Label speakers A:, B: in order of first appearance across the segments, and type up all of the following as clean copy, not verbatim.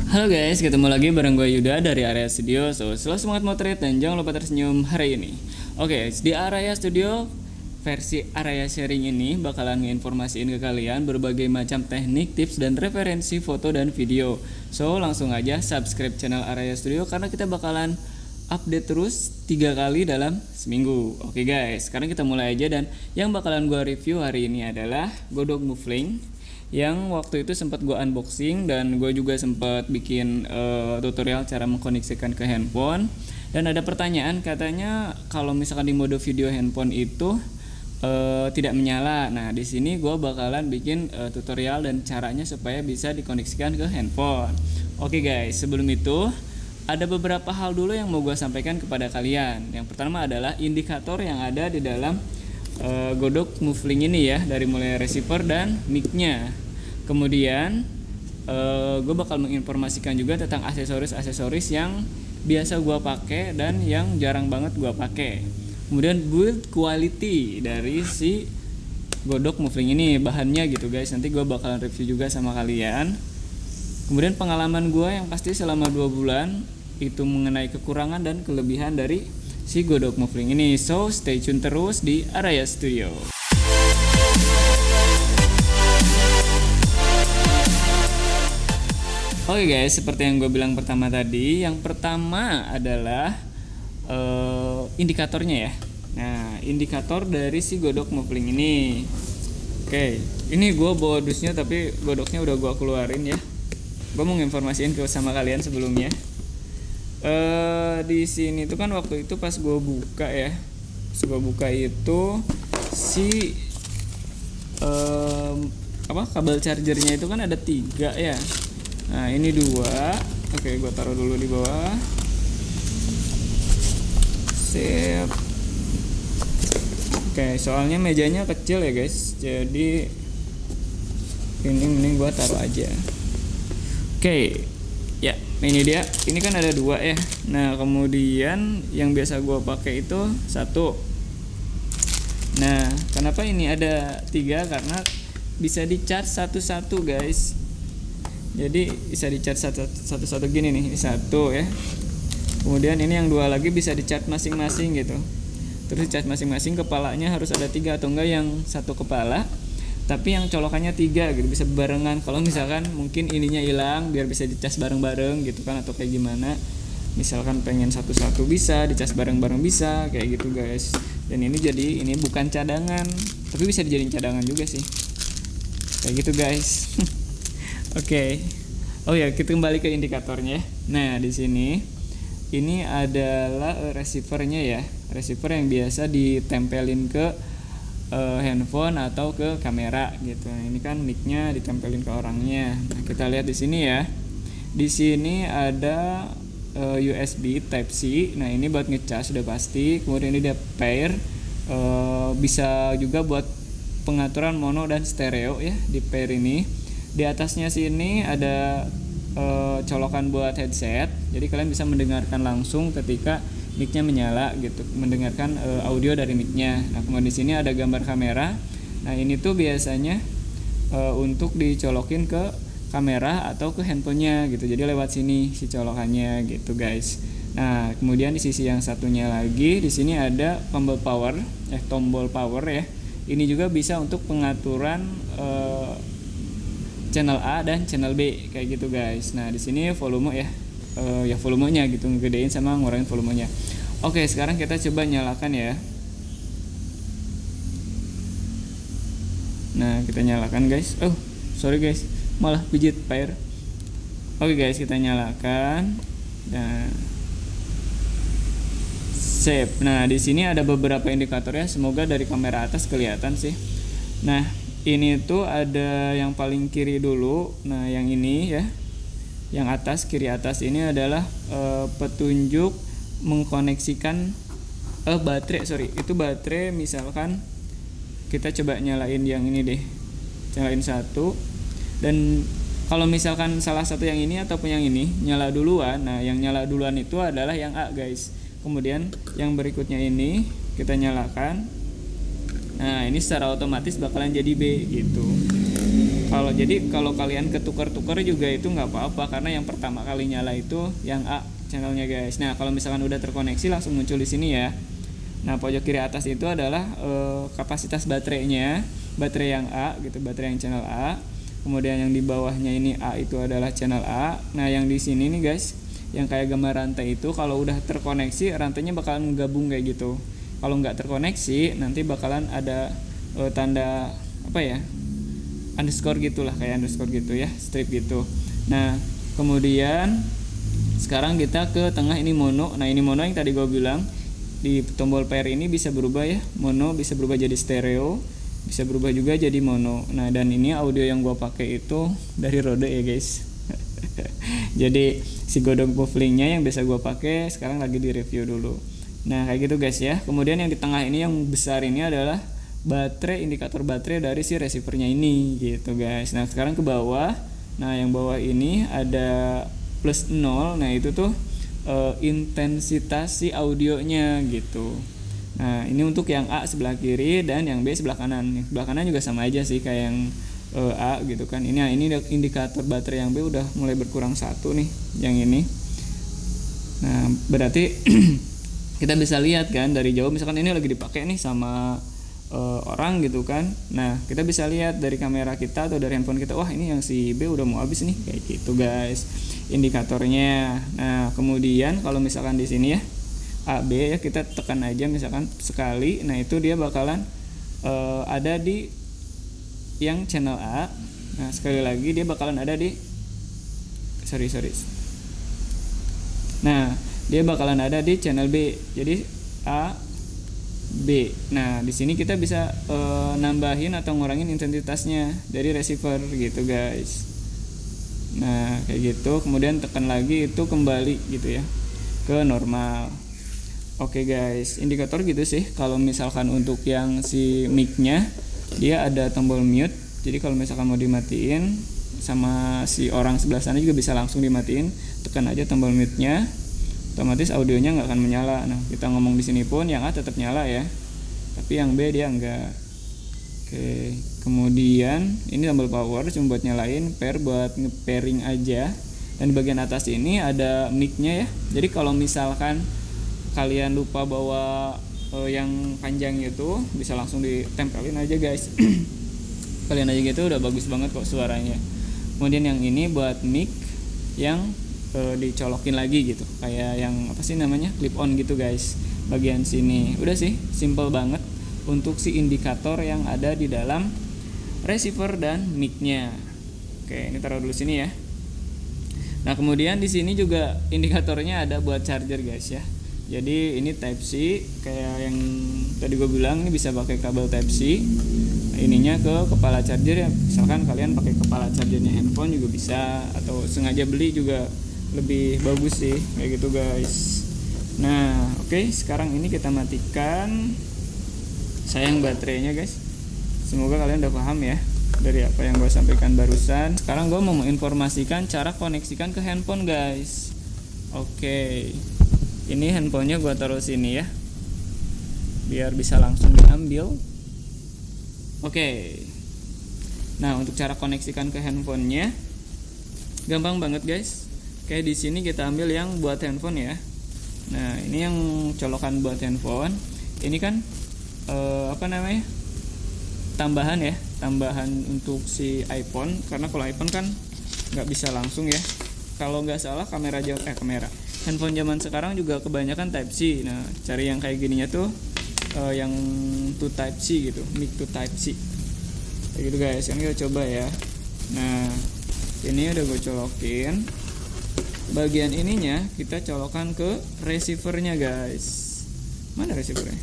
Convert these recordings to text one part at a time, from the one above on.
A: Halo guys, ketemu lagi bareng gue Yuda dari Area Studio. Selalu semangat motret dan jangan lupa tersenyum hari ini. Oke, di Area Studio versi Area Sharing ini bakalan nginformasiin ke kalian berbagai macam teknik, tips, dan referensi foto dan video. Langsung aja subscribe channel Area Studio karena kita bakalan update terus 3 kali dalam seminggu. Oke guys, sekarang kita mulai aja, dan yang bakalan gue review hari ini adalah Godok Movlink yang waktu itu sempat gue unboxing, dan gue juga sempat bikin tutorial cara mengkoneksikan ke handphone. Dan ada pertanyaan, katanya kalau misalkan di mode video handphone itu tidak menyala. Nah, di sini gue bakalan bikin tutorial dan caranya supaya bisa dikoneksikan ke handphone. Oke guys, sebelum itu ada beberapa hal dulu yang mau gue sampaikan kepada kalian. Yang pertama adalah indikator yang ada di dalam Godok Movlink ini ya, dari mulai receiver dan mic-nya. Kemudian gue bakal menginformasikan juga tentang aksesoris yang biasa gue pakai dan yang jarang banget gue pakai. Kemudian build quality dari si Godok Movlink ini, bahannya gitu guys. Nanti gue bakalan review juga sama kalian. Kemudian pengalaman gue yang pasti selama 2 bulan itu mengenai kekurangan dan kelebihan dari si Godok Movlink ini. Stay tune terus di Area Studio. Oke guys, seperti yang gue bilang pertama tadi, yang pertama adalah indikatornya ya. Nah, indikator dari si Godok Movlink ini. Oke, ini gue bawa dusnya tapi godoknya udah gue keluarin ya. Gue mau nginformasiin ke sama kalian sebelumnya. Di sini tuh kan waktu itu pas gue buka ya, itu si kabel chargernya itu kan ada 3 ya. Nah, ini 2. Oke, gue taruh dulu di bawah. Sip. Oke, soalnya mejanya kecil ya guys, jadi ini mending gue taruh aja. Oke, ya ini dia. Ini kan ada 2 ya. Nah, kemudian yang biasa gue pakai itu 1. Nah, kenapa ini ada 3? Karena bisa di-charge satu-satu guys. Jadi bisa di-charge satu-satu gini nih, 1 ya. Kemudian ini yang 2 lagi bisa di-charge masing-masing gitu. Terus di-charge masing-masing, kepalanya harus ada 3 atau enggak yang 1 kepala, tapi yang colokannya 3 gitu, bisa barengan. Kalau misalkan mungkin ininya hilang, biar bisa dicas bareng-bareng gitu kan, atau kayak gimana. Misalkan pengen satu-satu bisa, dicas bareng-bareng bisa, kayak gitu guys. Dan ini bukan cadangan, tapi bisa dijadiin cadangan juga sih. Kayak gitu guys. Oke. Oh ya, kita kembali ke indikatornya. Nah, di sini ini adalah receivernya ya. Receiver yang biasa ditempelin ke handphone atau ke kamera gitu. Nah, ini kan mic-nya ditempelin ke orangnya. Nah, kita lihat di sini ya. Di sini ada USB Type C. Nah, ini buat ngecas sudah pasti. Kemudian ini ada pair, bisa juga buat pengaturan mono dan stereo ya di pair ini. Di atasnya sini ada colokan buat headset. Jadi kalian bisa mendengarkan langsung ketika mic-nya menyala gitu, mendengarkan audio dari mic-nya. Nah, kemudian di sini ada gambar kamera. Nah, ini tuh biasanya untuk dicolokin ke kamera atau ke handphonenya gitu. Jadi lewat sini si colokannya gitu guys. Nah, kemudian di sisi yang satunya lagi di sini ada tombol power ya. Ini juga bisa untuk pengaturan channel A dan channel B kayak gitu guys. Nah, di sini volume ya. Ya volumenya gitu, ngegedein sama ngurangin volumenya. Oke, sekarang kita coba nyalakan ya. Nah, kita nyalakan guys. Oh, sorry guys, malah pijit pair. Oke guys, kita nyalakan. Nah, save. Nah, di sini ada beberapa indikatornya. Semoga dari kamera atas kelihatan sih. Nah, ini tuh ada yang paling kiri dulu. Nah, yang ini ya, yang atas, kiri atas ini adalah petunjuk mengkoneksikan baterai. Itu baterai. Misalkan kita coba nyalain yang ini deh, nyalain 1. Dan kalau misalkan salah satu yang ini ataupun yang ini nyala duluan, nah yang nyala duluan itu adalah yang A guys. Kemudian yang berikutnya ini kita nyalakan. Nah, ini secara otomatis bakalan jadi B gitu. Kalau kalian ketukar-tukar juga itu nggak apa-apa, karena yang pertama kali nyala itu yang A channelnya guys. Nah kalau misalkan udah terkoneksi langsung muncul di sini ya. Nah pojok kiri atas itu adalah kapasitas baterainya, baterai yang A gitu, baterai yang channel A. Kemudian yang di bawahnya ini A itu adalah channel A. Nah yang di sini nih guys, yang kayak gambar rantai itu kalau udah terkoneksi rantainya bakalan gabung kayak gitu. Kalau nggak terkoneksi nanti bakalan ada tanda apa ya, underscore gitulah, kayak underscore gitu ya, strip gitu. Nah kemudian sekarang kita ke tengah, ini mono. Nah ini mono yang tadi gue bilang di tombol pair ini bisa berubah ya, mono bisa berubah jadi stereo, bisa berubah juga jadi mono. Nah dan ini audio yang gue pakai itu dari Rode ya guys. Jadi si godong mufflingnya yang biasa gue pakai sekarang lagi di review dulu. Nah kayak gitu guys ya. Kemudian yang di tengah ini yang besar ini adalah baterai, indikator baterai dari si receivernya ini gitu guys. Nah sekarang ke bawah. Nah yang bawah ini ada plus 0. Nah itu tuh intensitas si audionya gitu. Nah ini untuk yang A sebelah kiri dan yang B sebelah kanan. Yang sebelah kanan juga sama aja sih kayak yang A gitu kan. Ini indikator baterai yang B udah mulai berkurang satu nih yang ini. Nah berarti kita bisa lihat kan dari jauh, misalkan ini lagi dipakai nih sama orang gitu kan. Nah kita bisa lihat dari kamera kita atau dari handphone kita, wah ini yang si B udah mau habis nih, kayak gitu guys indikatornya. Nah kemudian kalau misalkan di sini ya A B ya, kita tekan aja misalkan sekali. Nah itu dia bakalan ada di yang channel A. Nah sekali lagi dia bakalan ada di Nah dia bakalan ada di channel B. Jadi A B. Nah, di sini kita bisa nambahin atau ngurangin intensitasnya dari receiver gitu, guys. Nah, kayak gitu. Kemudian tekan lagi itu kembali gitu ya ke normal. Oke, guys. Indikator gitu sih. Kalau misalkan untuk yang si mic-nya dia ada tombol mute. Jadi kalau misalkan mau dimatiin sama si orang sebelah sana juga bisa langsung dimatiin. Tekan aja tombol mute-nya. Otomatis audionya nggak akan menyala. Nah kita ngomong di sini pun yang A tetap nyala ya, tapi yang B dia enggak. Oke, kemudian ini tombol power cuma buat nyalain, pair buat nge-pairing aja. Dan di bagian atas ini ada mic-nya ya. Jadi kalau misalkan kalian lupa bawa yang panjang itu, bisa langsung ditempelin aja guys. Kalian aja gitu udah bagus banget kok suaranya. Kemudian yang ini buat mic yang dicolokin lagi gitu, kayak yang apa sih namanya, clip on gitu guys, bagian sini. Udah sih, simple banget untuk si indikator yang ada di dalam receiver dan mic-nya. Oke, ini taruh dulu sini ya. Nah kemudian di sini juga indikatornya ada buat charger guys ya. Jadi ini Type C, kayak yang tadi gue bilang, ini bisa pakai kabel Type C. Nah, ininya ke kepala charger ya, misalkan kalian pakai kepala chargernya handphone juga bisa, atau sengaja beli juga lebih bagus sih kayak gitu guys. Nah oke, sekarang ini kita matikan sayang baterainya guys. Semoga kalian udah paham ya dari apa yang gue sampaikan barusan. Sekarang gue mau menginformasikan cara koneksikan ke handphone guys. Oke, ini handphonenya gue taruh sini ya biar bisa langsung diambil. Oke, nah untuk cara koneksikan ke handphonenya gampang banget guys. Kayak di sini kita ambil yang buat handphone ya. Nah ini yang colokan buat handphone. Ini kan apa namanya, tambahan ya, tambahan untuk si iPhone. Karena kalau iPhone kan nggak bisa langsung ya. Kalau nggak salah kamera handphone zaman sekarang juga kebanyakan Type C. Nah cari yang kayak gininya tuh yang to Type C gitu, mic to Type C kayak gitu guys. Kan kita coba ya. Nah ini udah gue colokin. Bagian ininya kita colokan ke receivernya guys. Mana receivernya?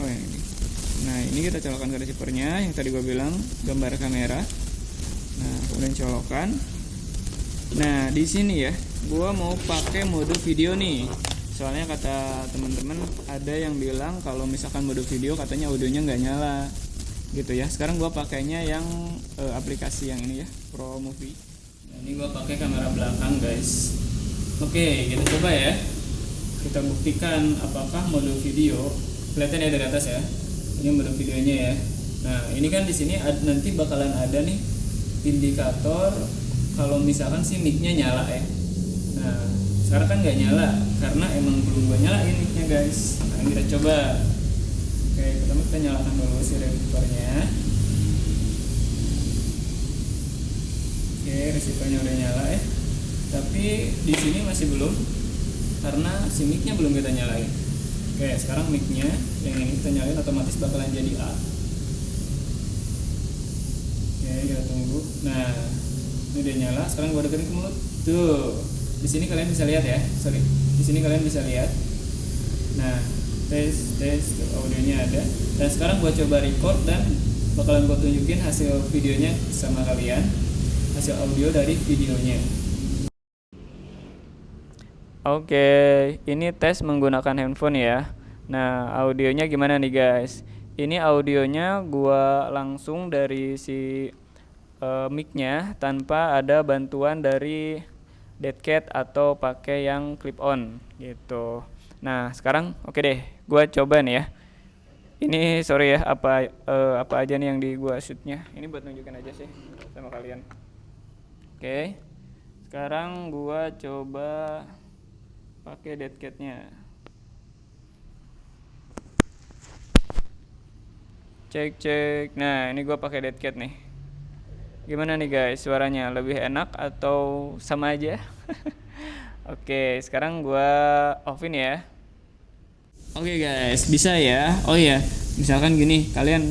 A: Oh ini. Nah ini kita colokan ke receivernya yang tadi gue bilang gambar kamera. Nah kemudian colokan. Nah di sini ya, gue mau pakai mode video nih. Soalnya kata teman-teman ada yang bilang kalau misalkan mode video katanya audionya nggak nyala gitu ya. Sekarang gue pakainya yang aplikasi yang ini ya, Pro Movie. Ini gue pakai kamera belakang guys. Oke, kita coba ya. Kita buktikan apakah mode video. Kelihatan ya dari atas ya. Ini mode videonya ya. Nah, ini kan di sini nanti bakalan ada nih indikator kalau misalkan si mic-nya nyala ya. Nah sekarang kan nggak nyala karena emang belum gue nyalain mic-nya guys. Nah kita coba. Oke, pertama kita nyalakan dulu si receiver-nya. Oke, receiver-nya udah nyala ya. Tapi di sini masih belum karena si mic-nya belum kita nyalain. Oke, sekarang mic-nya yang ini kita nyalain otomatis bakalan jadi A. Oke, kita tunggu. Nah, ini udah nyala. Sekarang gua deketin ke mulut. Tuh. Di sini kalian bisa lihat ya. Sorry. Di sini kalian bisa lihat. Nah, tes tuh, audionya ada. Dan sekarang gua coba record dan bakalan gua tunjukin hasil videonya sama kalian. Hasil audio dari videonya. Oke, ini tes menggunakan handphone ya. Nah, audionya gimana nih guys? Ini audionya gua langsung dari si mic-nya tanpa ada bantuan dari deadcat atau pakai yang clip on gitu. Nah, sekarang oke deh, gua coba nih ya. Ini sorry ya, apa aja nih yang di gua shootnya. Ini buat nunjukin aja sih sama kalian. Oke. Sekarang gua coba pakai deadcat-nya. Cek. Nah, ini gua pakai deadcat nih. Gimana nih guys, suaranya lebih enak atau sama aja? Oke, sekarang gua offin ya. Oke guys, bisa ya. Oh iya, misalkan gini, kalian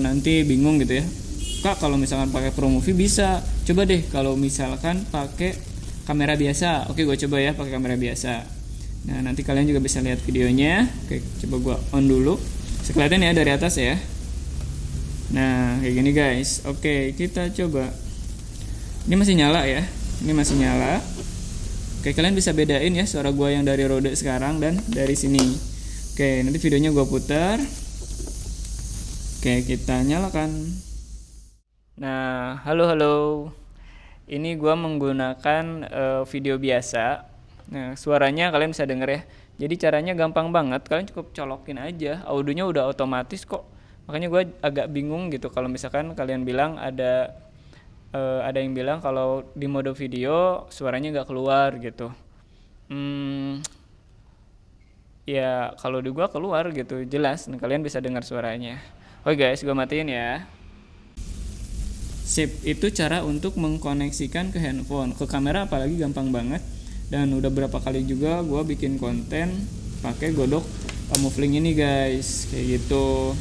A: nanti bingung gitu ya. Kak, kalau misalkan pakai ProMovie bisa. Coba deh kalau misalkan pakai kamera biasa. Oke, gue coba ya pakai kamera biasa. Nah, nanti kalian juga bisa lihat videonya. Oke, coba gue on dulu. Kelihatan ya dari atas ya. Nah, kayak gini guys. Oke, kita coba. Ini masih nyala ya. Ini masih nyala. Oke, kalian bisa bedain ya suara gue yang dari Rode sekarang dan dari sini. Oke, nanti videonya gue putar. Oke, kita nyalakan. Nah, halo. Ini gue menggunakan video biasa. Nah, suaranya kalian bisa denger ya. Jadi caranya gampang banget. Kalian cukup colokin aja. Audionya udah otomatis kok. Makanya gue agak bingung gitu kalau misalkan kalian bilang ada yang bilang kalau di mode video suaranya nggak keluar gitu. Ya kalau di gue keluar gitu jelas. Nah, kalian bisa dengar suaranya. Oke guys, gue matiin ya. Sip, itu cara untuk mengkoneksikan ke handphone. Ke kamera apalagi gampang banget. Dan udah berapa kali juga gue bikin konten pakai Godok Mufling ini guys. Kayak gitu.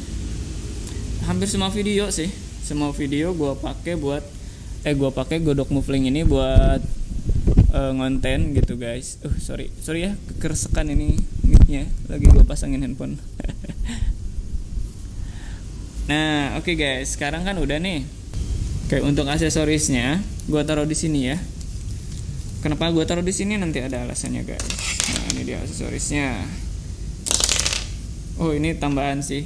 A: Hampir semua video sih. Semua video gue pakai Godok Mufling ini buat ngonten gitu guys. Sorry ya, keresekan ini mic-nya. Lagi gue pasangin handphone. Nah, oke guys, sekarang kan udah nih. Oke, untuk aksesorisnya gue taruh di sini ya. Kenapa gue taruh di sini nanti ada alasannya guys. Nah, ini dia aksesorisnya. Oh, ini tambahan sih.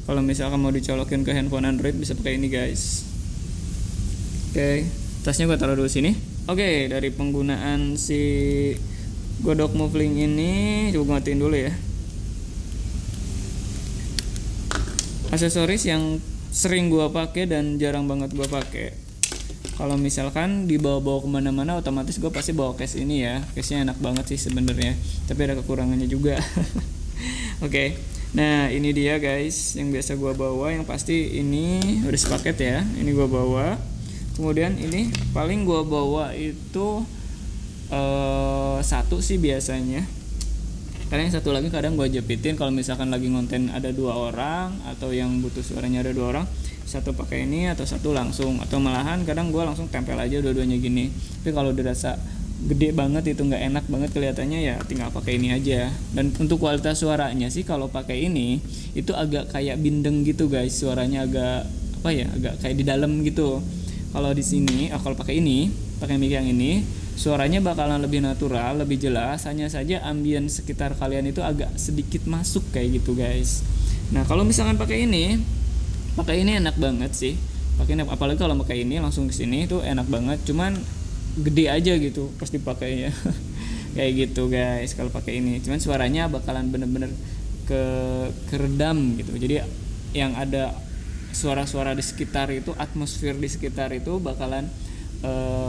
A: Kalau misalkan mau dicolokin ke handphone Android bisa pakai ini guys. Oke, tasnya gue taruh dulu sini. Oke, dari penggunaan si Godok Mufling ini coba gue matiin dulu ya. Aksesoris yang sering gue pakai dan jarang banget gue pakai. Kalau misalkan dibawa-bawa kemana-mana, otomatis gue pasti bawa case ini ya. Case-nya enak banget sih sebenarnya, tapi ada kekurangannya juga. Oke, nah ini dia guys yang biasa gue bawa. Yang pasti ini udah sepaket ya. Ini gue bawa. Kemudian ini paling gue bawa itu satu sih biasanya. Karena yang satu lagi kadang gue jepitin kalau misalkan lagi ngonten ada 2 orang atau yang butuh suaranya ada 2 orang, satu pakai ini atau satu langsung, atau malahan kadang gue langsung tempel aja dua-duanya gini. Tapi kalau dirasa gede banget itu nggak enak banget kelihatannya ya tinggal pakai ini aja. Dan untuk kualitas suaranya sih kalau pakai ini itu agak kayak bindeng gitu guys, suaranya agak agak kayak di dalam gitu. Kalau di sini kalau pakai mic yang ini suaranya bakalan lebih natural, lebih jelas. Hanya saja ambien sekitar kalian itu agak sedikit masuk kayak gitu guys. Nah kalau misalkan pakai ini enak banget sih. Apalagi kalau pakai ini langsung ke sini itu enak banget. Cuman gede aja gitu pas dipakainya. Kayak gitu guys kalau pakai ini. Cuman suaranya bakalan bener-bener keredam gitu. Jadi yang ada suara-suara di sekitar itu, atmosfer di sekitar itu bakalan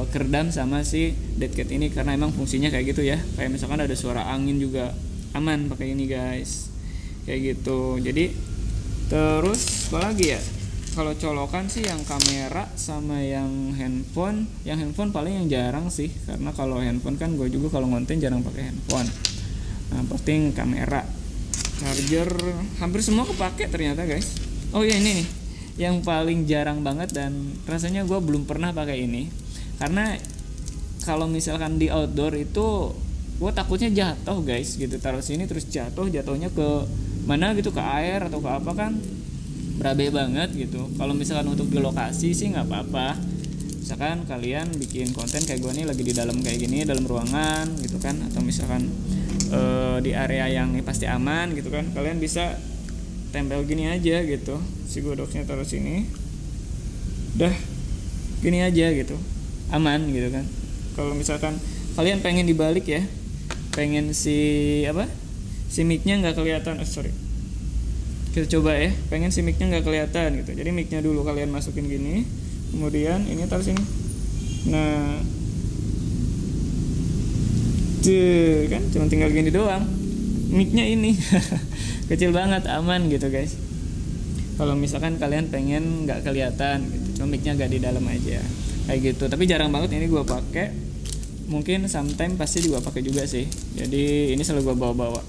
A: keredam sama si dead cat ini, karena emang fungsinya kayak gitu ya. Kayak misalkan ada suara angin juga aman pakai ini guys, kayak gitu. Jadi terus apa lagi ya, kalau colokan sih yang kamera sama yang handphone paling yang jarang sih, karena kalau handphone kan gue juga kalau ngonten jarang pakai handphone. Nah penting kamera, charger hampir semua kepake ternyata guys. Oh iya, ini nih yang paling jarang banget dan rasanya gue belum pernah pakai ini, karena kalau misalkan di outdoor itu gue takutnya jatuh guys gitu, taruh sini terus jatuhnya ke mana gitu, ke air atau ke apa kan berabe banget gitu. Kalau misalkan untuk di lokasi sih nggak apa-apa, misalkan kalian bikin konten kayak gue nih lagi di dalam kayak gini, dalam ruangan gitu kan, atau misalkan di area yang pasti aman gitu kan, kalian bisa tempel gini aja gitu, si godoknya taruh sini, udah gini aja gitu, aman gitu kan. Kalau misalkan kalian pengen dibalik ya, pengen si micnya nggak kelihatan, kita coba ya, pengen si micnya nggak kelihatan gitu, jadi micnya dulu kalian masukin gini, kemudian ini taruh sini, nah tuh kan cuma tinggal gini doang, micnya ini kecil banget, aman gitu guys. Kalau misalkan kalian pengen nggak kelihatan gitu, cuma micnya nggak di dalam aja kayak gitu. Tapi jarang banget ini gue pakai, mungkin sometime pasti juga pakai juga sih, jadi ini selalu gue bawa-bawa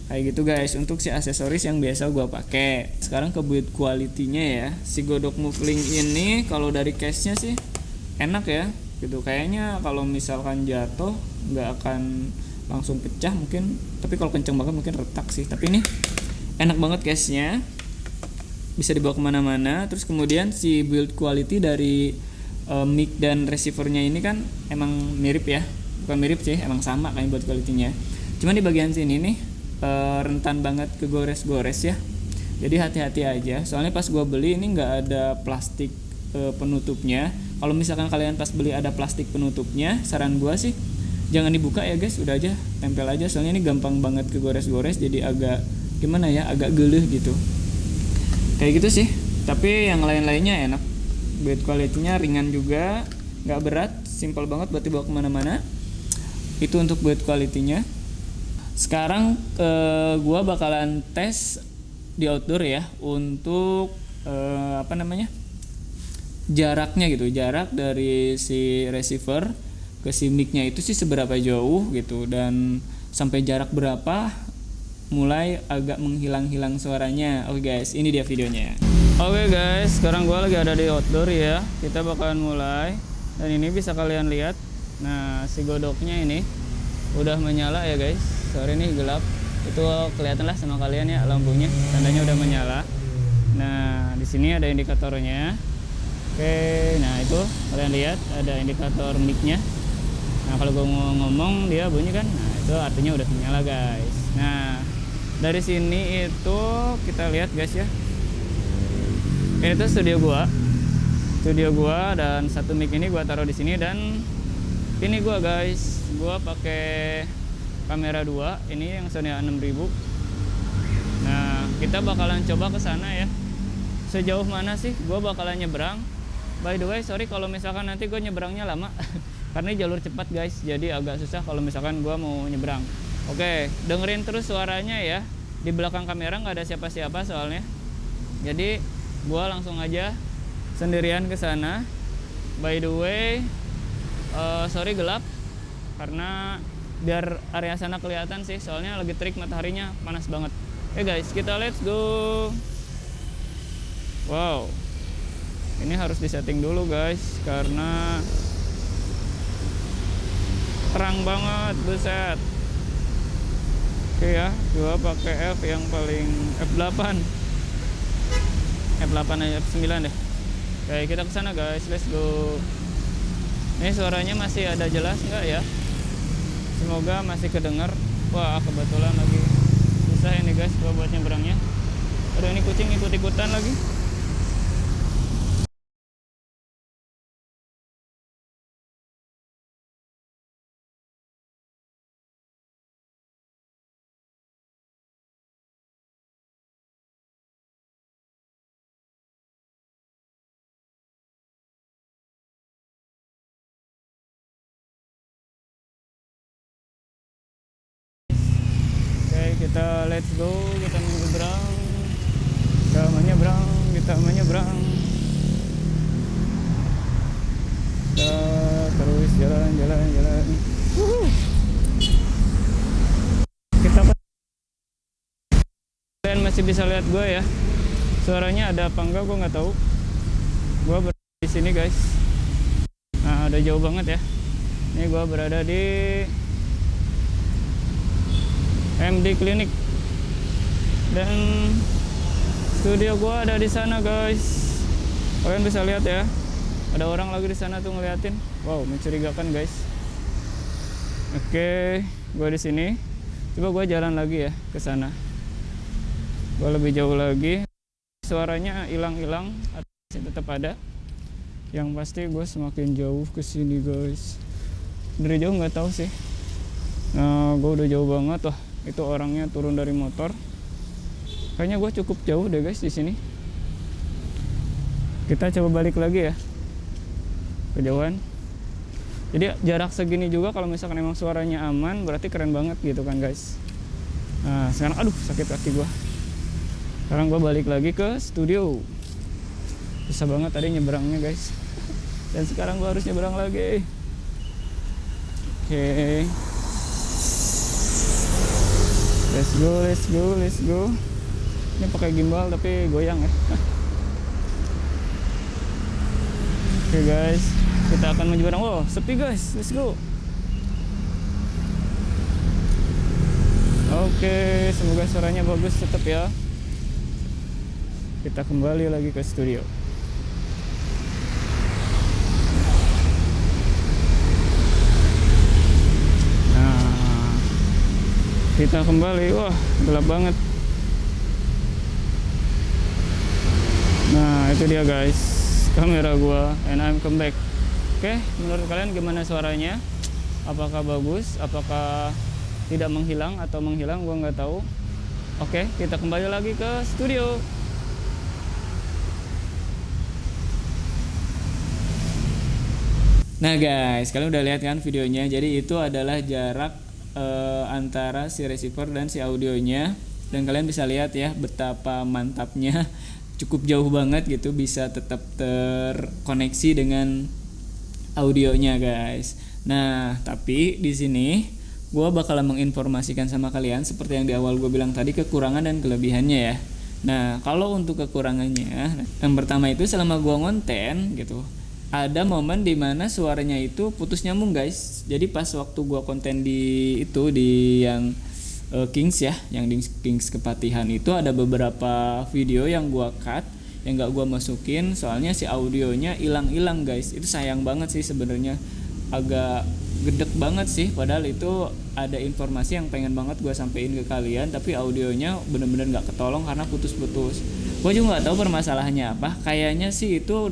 A: kayak gitu guys. Untuk si aksesoris yang biasa gue pakai, sekarang ke build quality-nya ya. Si Godok Movlink ini kalau dari case-nya sih enak ya gitu, kayaknya kalau misalkan jatuh nggak akan langsung pecah mungkin, tapi kalau kenceng banget mungkin retak sih. Tapi ini enak banget case-nya, bisa dibawa kemana-mana. Terus kemudian si build quality dari mic dan receivernya ini kan emang mirip ya, bukan mirip sih, emang sama kayak build quality-nya. Cuman di bagian sini nih rentan banget ke gores-gores ya, jadi hati-hati aja. Soalnya pas gua beli ini nggak ada plastik penutupnya. Kalau misalkan kalian pas beli ada plastik penutupnya, saran gua sih jangan dibuka ya guys, udah aja tempel aja, soalnya ini gampang banget ke gores-gores, jadi agak gimana ya, agak geleh gitu kayak gitu sih. Tapi yang lain-lainnya enak, build quality-nya ringan juga, nggak berat, simple banget buat dibawa kemana-mana. Itu untuk build quality-nya. Sekarang gua bakalan tes di outdoor ya, untuk jaraknya gitu, jarak dari si receiver ke si mic-nya itu sih seberapa jauh gitu, dan sampai jarak berapa mulai agak menghilang-hilang suaranya. Oke guys, ini dia videonya. Oke guys, sekarang gua lagi ada di outdoor ya. Kita bakalan mulai, dan ini bisa kalian lihat. Nah, si godoknya ini udah menyala ya guys. Sorry nih gelap. Itu kelihatan lah sama kalian ya, lampunya, tandanya udah menyala. Nah, di sini ada indikatornya. Oke, nah itu kalian lihat ada indikator mic-nya. Nah, kalau gue ngomong dia bunyi kan, nah itu artinya udah menyala guys. Nah, dari sini itu kita lihat guys ya, ini tuh studio gua, dan satu mic ini gua taruh di sini, dan ini gua guys, gua pakai kamera 2 ini yang Sony A6000. Nah, kita bakalan coba ke sana ya. Sejauh mana sih gua bakalan nyebrang. By the way, sorry kalau misalkan nanti gua nyebrangnya lama karena jalur cepat guys, jadi agak susah kalau misalkan gua mau nyebrang. Oke, dengerin terus suaranya ya. Di belakang kamera nggak ada siapa-siapa soalnya. Jadi gua langsung aja sendirian ke sana. By the way, sorry gelap, karena biar area sana kelihatan sih, soalnya lagi terik mataharinya, panas banget. Guys, kita let's go. Wow, ini harus disetting dulu guys, karena terang banget, buset. Oke ya, gua pakai F yang paling F8 aja, F9 deh. Oke, kita kesana guys, let's go. Ini suaranya masih ada jelas nggak ya? Semoga masih kedengar. Wah, kebetulan lagi susah ini guys gua buat nyebrangnya. Aduh, ini kucing ikut-ikutan lagi. kita let's go, kita menyeberang, kita menyeberang, kita terus jalan. Kita kalian masih bisa lihat gue ya, suaranya ada apa enggak gue nggak tahu. Gue berada di sini guys, nah udah jauh banget ya. Ini gue berada di MD Klinik dan studio gue ada di sana guys. Kalian bisa lihat ya, ada orang lagi di sana tuh ngeliatin. Wow, mencurigakan guys. Oke, gue di sini. Coba gue jalan lagi ya ke sana. Gue lebih jauh lagi. Suaranya hilang-hilang, masih tetap ada. Yang pasti gue semakin jauh ke sini guys. Dari jauh nggak tahu sih. Nah, gue udah jauh banget. Wah, itu orangnya turun dari motor. Kayaknya gue cukup jauh deh guys di sini. Kita coba balik lagi ya, kejauhan. Jadi jarak segini juga kalau misalkan emang suaranya aman, berarti keren banget gitu kan guys. Nah sekarang aduh sakit kaki gue. Sekarang gue balik lagi ke studio. Susah banget tadi nyebrangnya guys. Dan sekarang gue harus nyebrang lagi. Oke. Let's go. Ini pakai gimbal tapi goyang ya. Oke guys, kita akan menyeberang. Wow, sepi guys. Let's go. Oke, semoga suaranya bagus tetap ya. Kita kembali lagi ke studio. Nah, kita kembali. Wah, gelap banget. Nah, itu dia guys, kamera gua, and I'm come back. Oke, menurut kalian gimana suaranya? Apakah bagus? Apakah tidak menghilang atau menghilang? Gua nggak tahu. Oke, kita kembali lagi ke studio. Nah guys, kalian udah lihat kan videonya. Jadi itu adalah jarak antara si receiver dan si audionya. Dan kalian bisa lihat ya betapa mantapnya. Cukup jauh banget gitu, bisa tetap terkoneksi dengan audionya guys. Nah tapi di sini gue bakal menginformasikan sama kalian seperti yang di awal gue bilang tadi, kekurangan dan kelebihannya ya. Nah kalau untuk kekurangannya, yang pertama itu selama gue ngonten gitu, ada momen dimana suaranya itu putus nyambung guys. Jadi pas waktu gue konten di yang Kings ya, yang di Kings Kepatihan itu ada beberapa video yang gua cut, yang gak gua masukin soalnya si audionya hilang guys. Itu sayang banget sih sebenarnya, agak gedek banget sih, padahal itu ada informasi yang pengen banget gua sampein ke kalian, tapi audionya bener-bener gak ketolong karena putus-putus. Gua juga gak tahu permasalahannya apa, kayaknya sih itu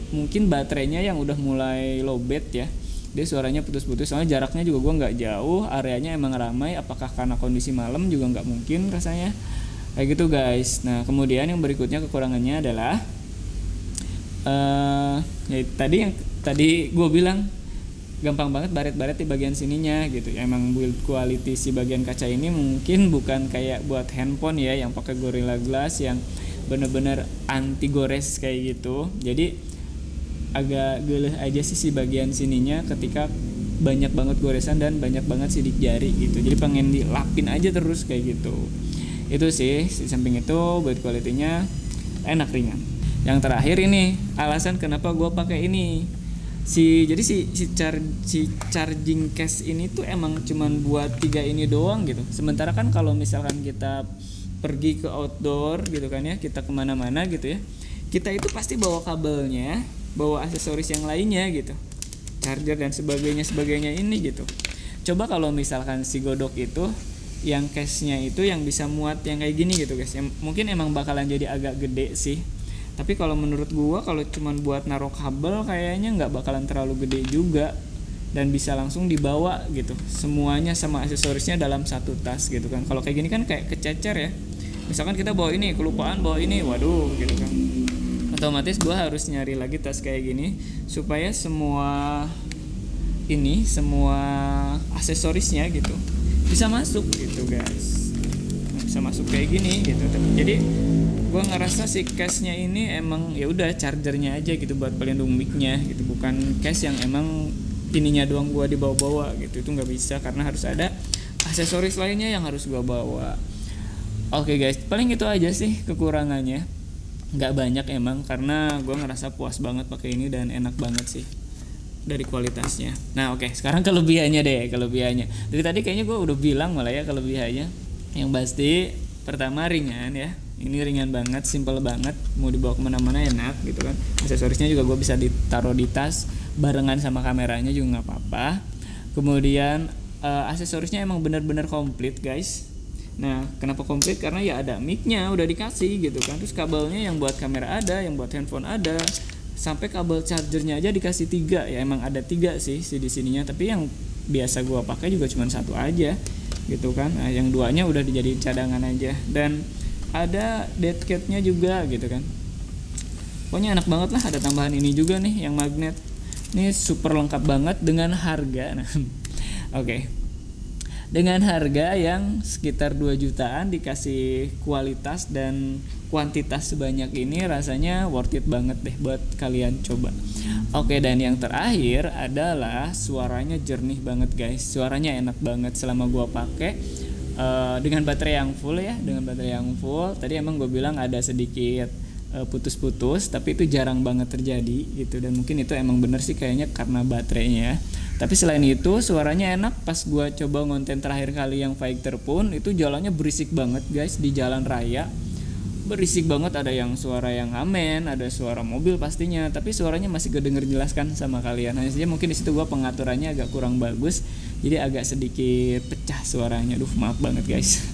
A: mungkin baterainya yang udah mulai lowbat ya. Dia suaranya putus-putus, soalnya jaraknya juga gue nggak jauh, areanya emang ramai. Apakah karena kondisi malam juga nggak mungkin rasanya kayak gitu guys. Nah kemudian yang berikutnya kekurangannya adalah ya tadi gue bilang gampang banget baret-baret di bagian sininya gitu. Emang build quality si bagian kaca ini mungkin bukan kayak buat handphone ya, yang pakai Gorilla Glass yang bener-bener anti gores kayak gitu. Jadi agak geleh aja sih si bagian sininya ketika banyak banget goresan dan banyak banget sidik jari gitu. Jadi pengen dilapin aja terus kayak gitu. Itu sih, di samping itu build quality-nya enak, ringan. Yang terakhir ini alasan kenapa gue pakai ini. Jadi si charging case ini tuh emang cuman buat 3 ini doang gitu. Sementara kan kalau misalkan kita pergi ke outdoor gitu kan ya, kita kemana-mana gitu ya, kita itu pasti bawa kabelnya, bawa aksesoris yang lainnya gitu, charger dan sebagainya ini gitu. Coba kalau misalkan si Godok itu yang case-nya itu yang bisa muat yang kayak gini gitu guys, yang mungkin emang bakalan jadi agak gede sih, tapi kalau menurut gua kalau cuman buat naruh kabel kayaknya nggak bakalan terlalu gede juga, dan bisa langsung dibawa gitu semuanya sama aksesorisnya dalam satu tas gitu kan. Kalau kayak gini kan kayak kececer ya, misalkan kita bawa ini, kelupaan bawa ini, waduh gitu kan, otomatis gue harus nyari lagi tas kayak gini supaya semua aksesorisnya gitu bisa masuk gitu guys. bisa masuk kayak gini gitu. Jadi gue ngerasa si case-nya ini emang ya udah chargernya aja gitu buat pelindung mic-nya gitu, bukan case yang emang ininya doang gue dibawa-bawa gitu. Itu nggak bisa karena harus ada aksesoris lainnya yang harus gue bawa. Oke guys, paling itu aja sih kekurangannya, nggak banyak emang, karena gue ngerasa puas banget pakai ini dan enak banget sih dari kualitasnya. Nah oke, sekarang kelebihannya deh. Dari tadi kayaknya gue udah bilang malah ya kelebihannya. Yang pasti pertama ringan ya. Ini ringan banget, simple banget, mau dibawa kemana-mana enak gitu kan. Aksesorisnya juga gue bisa ditaruh di tas barengan sama kameranya juga nggak apa-apa. Kemudian aksesorisnya emang bener-bener komplit guys. Nah kenapa komplit? Karena ya ada mic-nya udah dikasih gitu kan. Terus kabelnya yang buat kamera ada, yang buat handphone ada, sampai kabel chargernya aja dikasih 3 ya. Emang ada 3 sih di sininya, tapi yang biasa gua pakai juga cuma 1 aja gitu kan. Nah, yang 2-nya udah dijadiin cadangan aja, dan ada dead cat-nya juga gitu kan. Pokoknya enak banget lah. Ada tambahan ini juga nih yang magnet. Ini super lengkap banget dengan harga. Nah, oke. Dengan harga yang sekitar 2 jutaan dikasih kualitas dan kuantitas sebanyak ini, rasanya worth it banget deh buat kalian coba. Oke, dan yang terakhir adalah suaranya jernih banget guys. Suaranya enak banget selama gua pakai dengan baterai yang full ya, Tadi emang gue bilang ada sedikit putus-putus, tapi itu jarang banget terjadi gitu, dan mungkin itu emang bener sih kayaknya karena baterainya. Tapi selain itu suaranya enak. Pas gua coba ngonten terakhir kali yang Fighter pun itu jalannya berisik banget guys, di jalan raya berisik banget. Ada yang suara yang amen, ada suara mobil pastinya, tapi suaranya masih kedenger jelas kan sama kalian. Hanya saja mungkin di situ gua pengaturannya agak kurang bagus, jadi agak sedikit pecah suaranya. Maaf banget guys.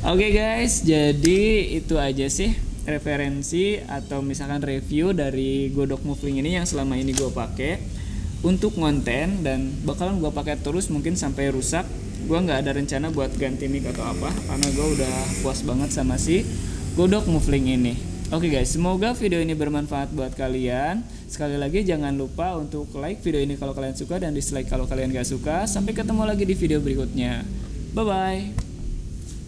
A: Oke guys, jadi itu aja sih referensi atau misalkan review dari Godok Muffling ini yang selama ini gue pakai untuk ngonten, dan bakalan gue pakai terus mungkin sampai rusak. Gue nggak ada rencana buat ganti mic atau apa, karena gue udah puas banget sama si Godok Muffling ini. Oke guys, semoga video ini bermanfaat buat kalian. Sekali lagi jangan lupa untuk like video ini kalau kalian suka, dan dislike kalau kalian gak suka. Sampai ketemu lagi di video berikutnya. Bye bye.